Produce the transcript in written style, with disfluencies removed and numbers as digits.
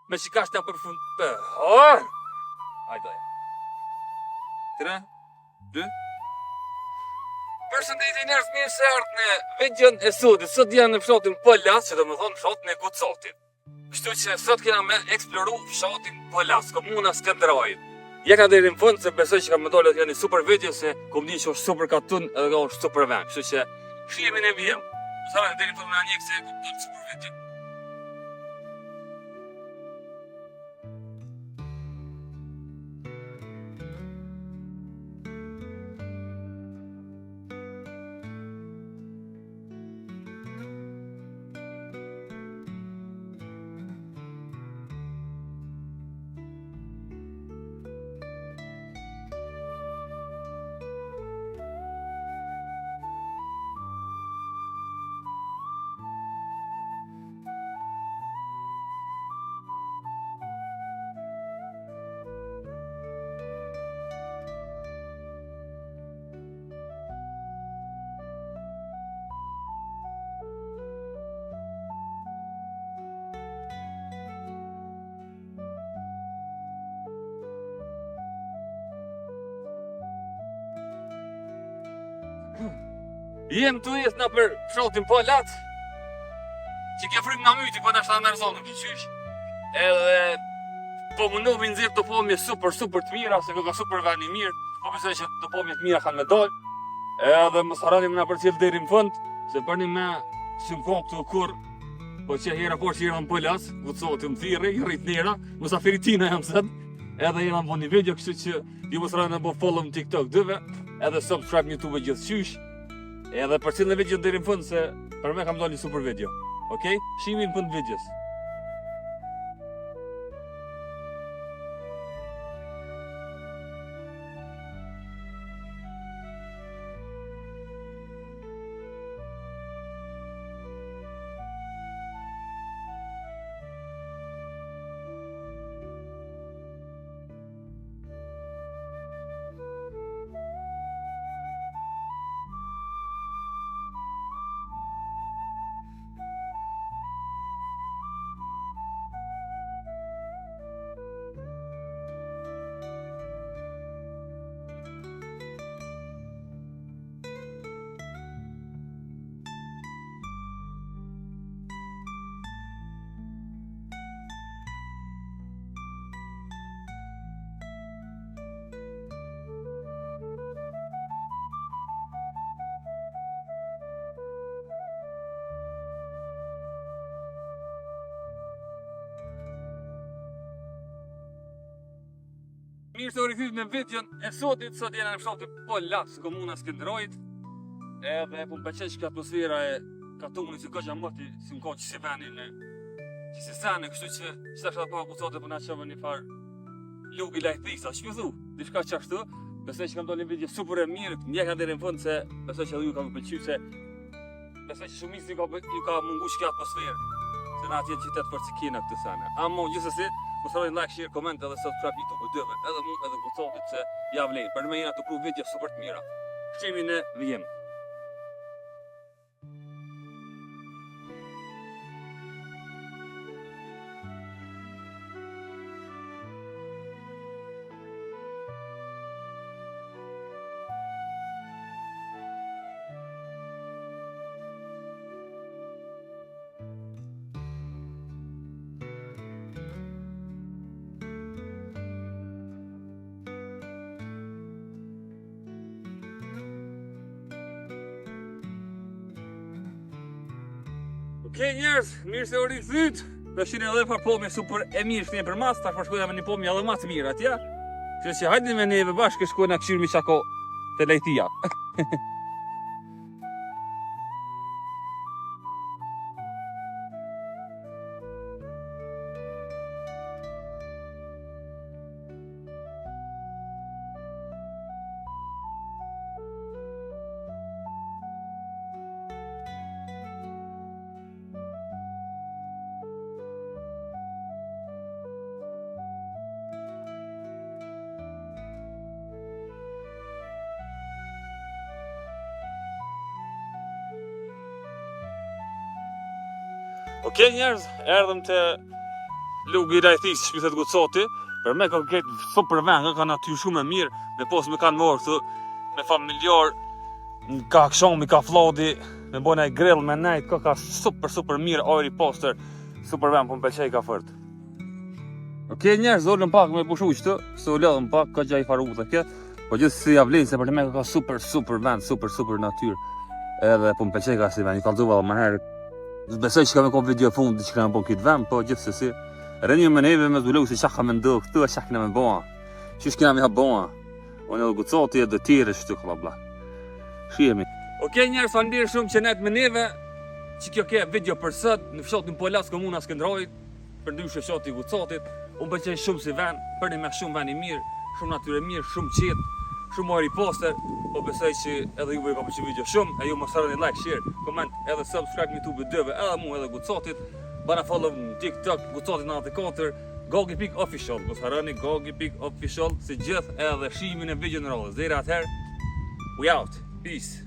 me që ka shtë për fund. Hajde. 3, 2. Përshëndetje njerëz, mirë se ardhët në videon e sotit. Sot janë në fshatin Polas, që do më thonë fshatin e Gucotit. Kështu që sot kena me eksploru fshatin Polas, komuna Skënderajit. Jeka deri në fund se besoj që ka më dole të janë një super video se kom di që është super katun edhe ka është super vend. Kështu që shihemi në video. Sa deri në fund me një se kupton super video. Jem të jesë në për fshatin Polat që ke frim në myti, po në ashtë në nërzonë në qysh. Edhe po mundovi nëzirë të pomje super të mira, se ka super veni mirë. Po besoj që të pomje të mira kanë me dojë. Edhe më saranim në për cilë deri në fund, se përni me që më kom këtu kur, po që hera por që jera në Polas, Gucotit më thire, i rrit njera, musafiritina jam sëtë. Edhe jera në bo një video, kështu që ju më saranim në bo follow në TikTok dëve, edhe subscribe në YouTube gjithë qysh. Edhe për cilë në video deri në fund se për me kam do një super video. Okej? Shihemi në fund videos. Mirë se u rikthit në videon e sotit, sot jena në fshatin Polas, komuna Skënderajit. Edhe po më pëlqen që atmosfera e katunit si koqa moti, si më ka që si venin e që si sene, kështu që qëta shata pa Gucotit po na qëve një farë lugi lajthisa, që më thu, dishka që ashtu, besoj që kam do një video super e mirë, ndjeka deri në fund se besoj që edhe ju ka më pëlqy se besoj që shumis ju ka mungu që kjo atmosferë, se na atje qytet për që kina këtë sene. Amo, gjithsesi, mos harroni like, share, comment edhe subscribe YouTube dëve, edhe mu edhe Gucotit se ja vlen. Për me jena të pru video super të mira. Shihemi në video. Okej njerëz, mirë se u rikthit. Tashin edhe pa pomje super e mirë shtë një për mas, tash shkojna me një pomje edhe mas mirë atja. Kështu që hajde me neve bashkë shkojna këshirë mi qako të lejtia. Okej njerëz, erdhëm të Lugi i rajtis, shpiset Gucoti. Për me ka këtë super vend, ka natyrë shumë e mirë. Me pos me kanë morë këtu, me familjar, ka këshomi, ka flodi, me bojna i grill, me nejt, ka super mirë, ajri poster, super vend, po më pëlqej ka fort. Okej njerëz, dolëm pak me pushu qëtë, se u lodhëm pak, ka gjaj faru të kjo, po gjithë si javlin, se për të me ka super vend, super natyrë. Edhe po më pëlqej ka si vend, i kalduva dhe më herë. Besoj që ka me kom video fundi që ka me bon këtë vend, po gjithë se si. Rënjë me neve me zbulu se qa ka me ndohë këtu e qa këna me boha. Qish këna me ha boha. Unë edhe Gucoti edhe tjere shtu këlla bla. Shihemi. Okej njerës, falënderoj shumë që nejtë me neve. Që kjo ke video për sët, në fshatin Polas, komuna Skënderajit. Për ndryshe fshati Gucotit. Unë pëlqej shumë si vend, për një me shumë vend i mirë, shumë natyrë mirë, shumë qetë, shumë ajri poster. Po besoj që edhe juve ka pëlqyer video shumë, e ju mos harroni like, share, comment, edhe subscribe në YouTube videove, edhe mu edhe Gucotit. Bana follow në TikTok, Gucoti 94, Gogi.official, mos harroni Gogi.official, si gjithë edhe shimin e video në radhës. Deri atëherë, we out, peace.